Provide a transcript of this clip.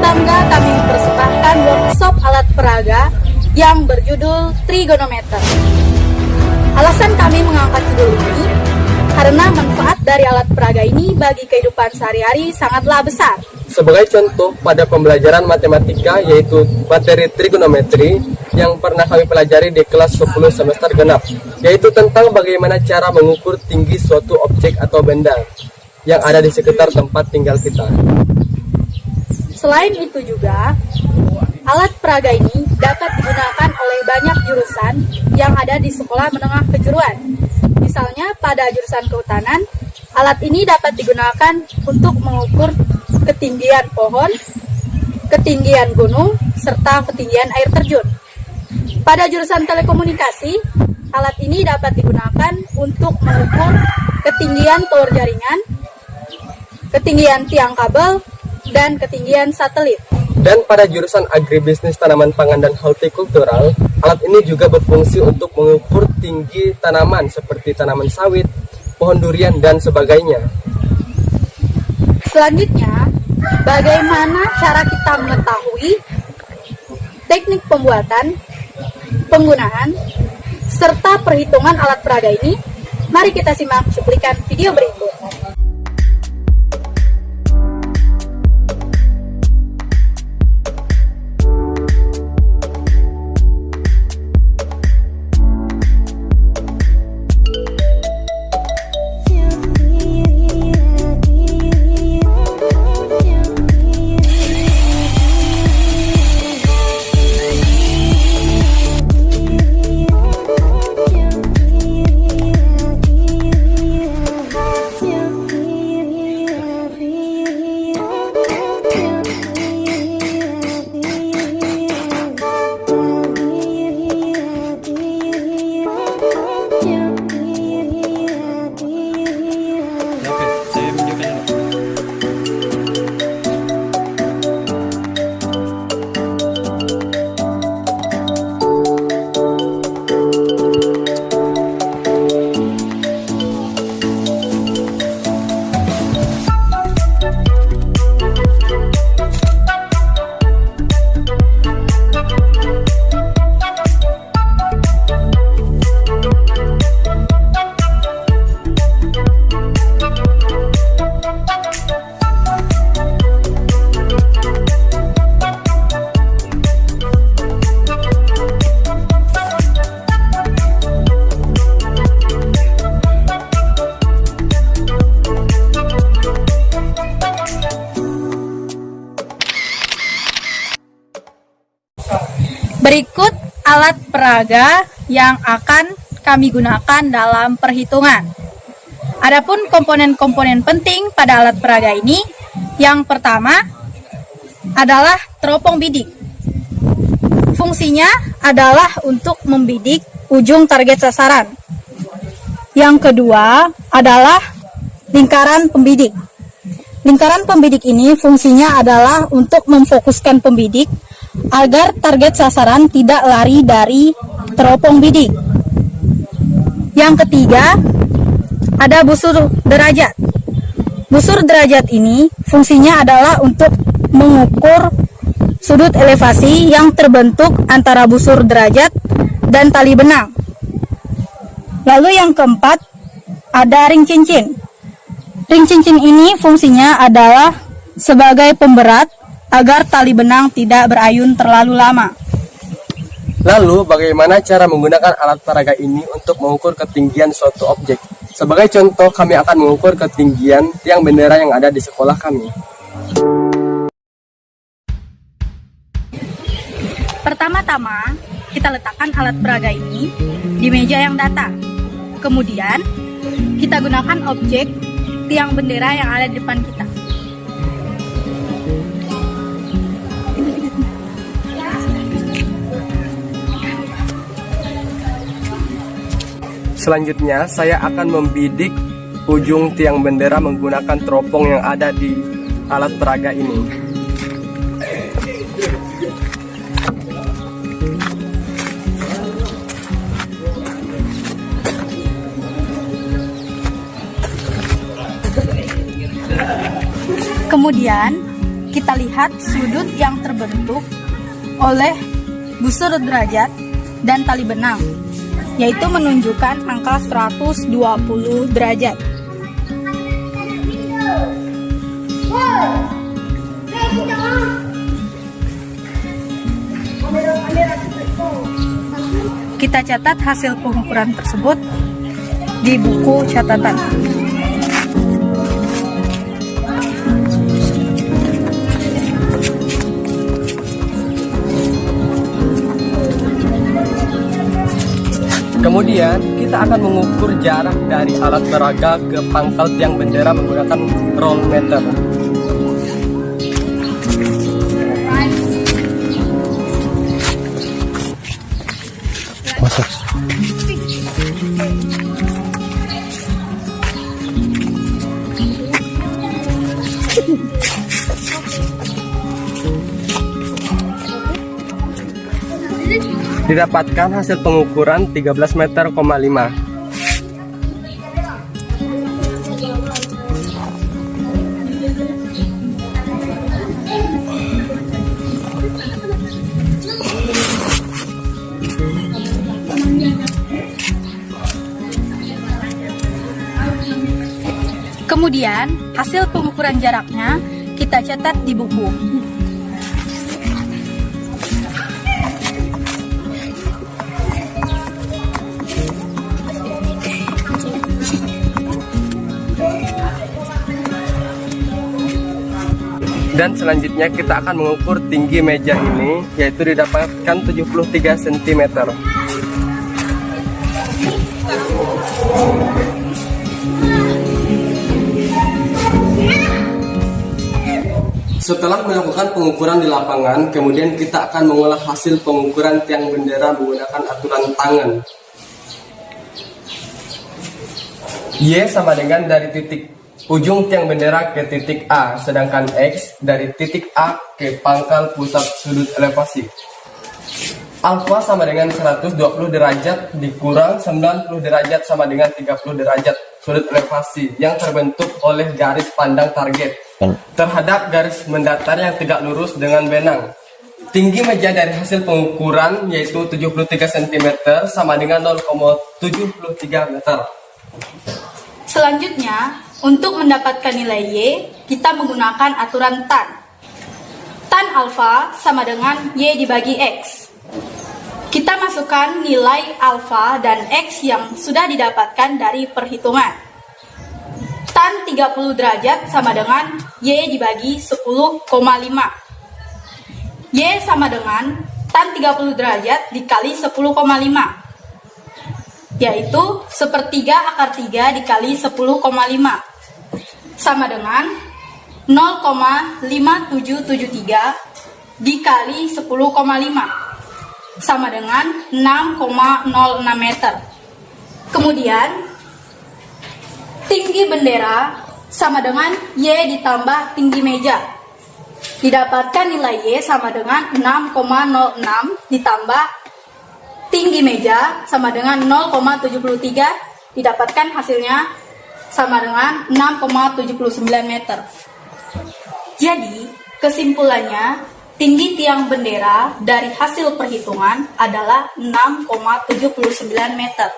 bangga kami mempersembahkan workshop alat peraga yang berjudul Trigonometer. Alasan kami mengangkat judul ini karena manfaat dari alat peraga ini bagi kehidupan sehari-hari sangatlah besar. Sebagai contoh, pada pembelajaran matematika yaitu materi trigonometri yang pernah kami pelajari di kelas 10 semester genap, yaitu tentang bagaimana cara mengukur tinggi suatu objek atau benda yang ada di sekitar tempat tinggal kita. Selain itu juga, alat peraga ini dapat digunakan oleh banyak jurusan yang ada di sekolah menengah kejuruan. Misalnya pada jurusan kehutanan, alat ini dapat digunakan untuk mengukur ketinggian pohon, ketinggian gunung, serta ketinggian air terjun. Pada jurusan telekomunikasi, alat ini dapat digunakan untuk mengukur ketinggian tower jaringan, ketinggian tiang kabel, dan ketinggian satelit. Dan pada jurusan agribisnis tanaman pangan dan hortikultural, alat ini juga berfungsi untuk mengukur tinggi tanaman seperti tanaman sawit, pohon durian, dan sebagainya. Selanjutnya, bagaimana cara kita mengetahui teknik pembuatan, penggunaan, serta perhitungan alat peraga ini? Mari kita simak cuplikan video berikut. Berikut alat peraga yang akan kami gunakan dalam perhitungan. Adapun komponen-komponen penting pada alat peraga ini, yang pertama adalah teropong bidik. Fungsinya adalah untuk membidik ujung target sasaran. Yang kedua adalah lingkaran pembidik. Lingkaran pembidik ini fungsinya adalah untuk memfokuskan pembidik agar target sasaran tidak lari dari teropong bidik. Yang ketiga, ada busur derajat. Busur derajat ini fungsinya adalah untuk mengukur sudut elevasi yang terbentuk antara busur derajat dan tali benang. Lalu yang keempat, ada ring cincin. Ring cincin ini fungsinya adalah sebagai pemberat agar tali benang tidak berayun terlalu lama. Lalu, bagaimana cara menggunakan alat peraga ini untuk mengukur ketinggian suatu objek? Sebagai contoh, kami akan mengukur ketinggian tiang bendera yang ada di sekolah kami. Pertama-tama, kita letakkan alat peraga ini di meja yang datar. Kemudian, kita gunakan objek tiang bendera yang ada di depan kita. Selanjutnya, saya akan membidik ujung tiang bendera menggunakan teropong yang ada di alat peraga ini. Kemudian, kita kita lihat sudut yang terbentuk oleh busur derajat dan tali benang, yaitu menunjukkan angka 120 derajat. Kita catat hasil pengukuran tersebut di buku catatan. Kemudian kita akan mengukur jarak dari alat peraga ke pangkal tiang bendera menggunakan roll meter. Didapatkan hasil pengukuran 13 meter, 5. Kemudian, hasil pengukuran jaraknya kita catat di buku. Dan selanjutnya kita akan mengukur tinggi meja ini, yaitu didapatkan 73 cm. Setelah melakukan pengukuran di lapangan, kemudian kita akan mengolah hasil pengukuran tiang bendera menggunakan aturan tangan. Y sama dengan dari titik ujung tiang bendera ke titik A, sedangkan X dari titik A ke pangkal pusat sudut elevasi. Alfa sama dengan 120 derajat dikurang 90 derajat sama dengan 30 derajat sudut elevasi yang terbentuk oleh garis pandang target terhadap garis mendatar yang tegak lurus dengan benang. Tinggi meja dari hasil pengukuran yaitu 73 cm sama dengan 0,73 meter. Selanjutnya, untuk mendapatkan nilai Y, kita menggunakan aturan tan. Tan alfa sama dengan Y dibagi X. Kita masukkan nilai alfa dan X yang sudah didapatkan dari perhitungan. Tan 30 derajat sama dengan Y dibagi 10,5. Y sama dengan tan 30 derajat dikali 10,5, yaitu 1/3 akar 3 dikali 10,5 sama dengan 0,5773 dikali 10,5 sama dengan 6,06 meter. Kemudian tinggi bendera sama dengan Y ditambah tinggi meja. Didapatkan nilai Y sama dengan 6,06 ditambah tinggi meja sama dengan 0,73, didapatkan hasilnya sama dengan 6,79 meter. Jadi, kesimpulannya, tinggi tiang bendera dari hasil perhitungan adalah 6,79 meter.